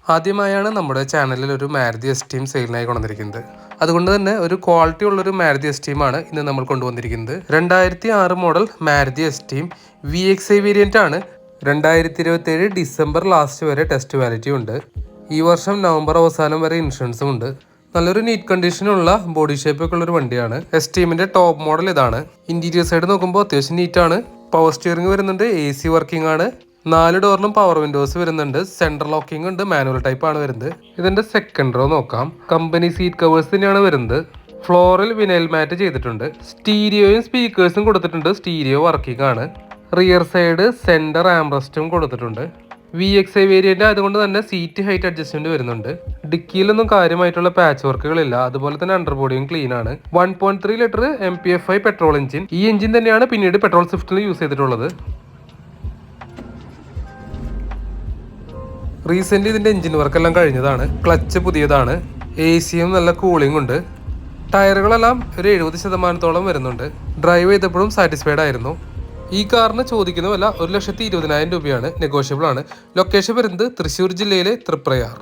ആദ്യമായാണ് നമ്മുടെ ചാനലിൽ ഒരു മാരുതി എസ്റ്റീം സെയിലിനായി കൊണ്ടുവന്നിരിക്കുന്നത്. അതുകൊണ്ട് തന്നെ ഒരു ക്വാളിറ്റി ഉള്ളൊരു മാരുതി എസ്റ്റീമാണ് ഇന്ന് നമ്മൾ കൊണ്ടുവന്നിരിക്കുന്നത്. 2006 model Maruti esteem VXi variant ആണ്. 2027 ഡിസംബർ ലാസ്റ്റ് വരെ ടെസ്റ്റ് വാലിറ്റി ഉണ്ട്. ഈ വർഷം നവംബർ അവസാനം വരെ ഇൻഷുറൻസും ഉണ്ട്. നല്ലൊരു നീറ്റ് കണ്ടീഷനുള്ള ബോഡി ഷേപ്പ് ഒക്കെ ഉള്ളൊരു വണ്ടിയാണ്. എസ്റ്റീമിന്റെ ടോപ്പ് മോഡൽ ഇതാണ്. ഇന്റീരിയർ സൈഡ് നോക്കുമ്പോൾ അത്യാവശ്യം നീറ്റാണ്. പവർ സ്റ്റിയറിംഗ് വരുന്നുണ്ട്, AC വർക്കിംഗ് ആണ്. 4 ഡോറിലും പവർ വിൻഡോസ് വരുന്നുണ്ട്. സെൻട്രൽ ലോക്കിംഗ് ഉണ്ട്, മാനുവൽ ടൈപ്പ് ആണ് വരുന്നത്. ഇതിന്റെ സെക്കൻഡ് റോ നോക്കാം. കമ്പനി സീറ്റ് കവേഴ്സ് തന്നെയാണ് വരുന്നത്. ഫ്ലോറിൽ വിനൈൽ മാറ്റ് ചെയ്തിട്ടുണ്ട്. സ്റ്റീരിയോയും സ്പീക്കേഴ്സും കൊടുത്തിട്ടുണ്ട്. സ്റ്റീരിയോ വർക്കിംഗ് ആണ്. റിയർ സൈഡ് സെന്റർ ആംറസ്റ്റും കൊടുത്തിട്ടുണ്ട്. VXi വേരിയന്റ് ആയതുകൊണ്ട് തന്നെ സീറ്റ് ഹൈറ്റ് അഡ്ജസ്റ്റ്മെന്റ് വരുന്നുണ്ട്. ഡിക്കിയിലൊന്നും കാര്യമായിട്ടുള്ള പാച്ച് വർക്കുകളില്ല. അതുപോലെ തന്നെ അണ്ടർബോഡിയും ക്ലീൻ ആണ്. 1.3 ലിറ്റർ MPFI പെട്രോൾ എഞ്ചിൻ. ഈ എഞ്ചിൻ തന്നെയാണ് പിന്നീട് പെട്രോൾ സ്വിഫ്റ്റിൽ യൂസ് ചെയ്തിട്ടുള്ളത്. റീസെന്റ് ഇതിന്റെ എഞ്ചിൻ വർക്ക് എല്ലാം കഴിഞ്ഞതാണ്. ക്ലച്ച് പുതിയതാണ്. AC-യും നല്ല കൂളിംഗ് ഉണ്ട്. ടയറുകളെല്ലാം ഒരു 70% വരുന്നുണ്ട്. ഡ്രൈവ് ചെയ്തപ്പോഴും സാറ്റിസ്ഫൈഡ് ആയിരുന്നു. ഈ കാറിന് ചോദിക്കുന്ന വില 1,20,000 രൂപയാണ്. നെഗോഷ്യബിൾ ആണ്. ലൊക്കേഷൻ വരുന്നത് തൃശ്ശൂർ ജില്ലയിലെ തൃപ്രയാർ.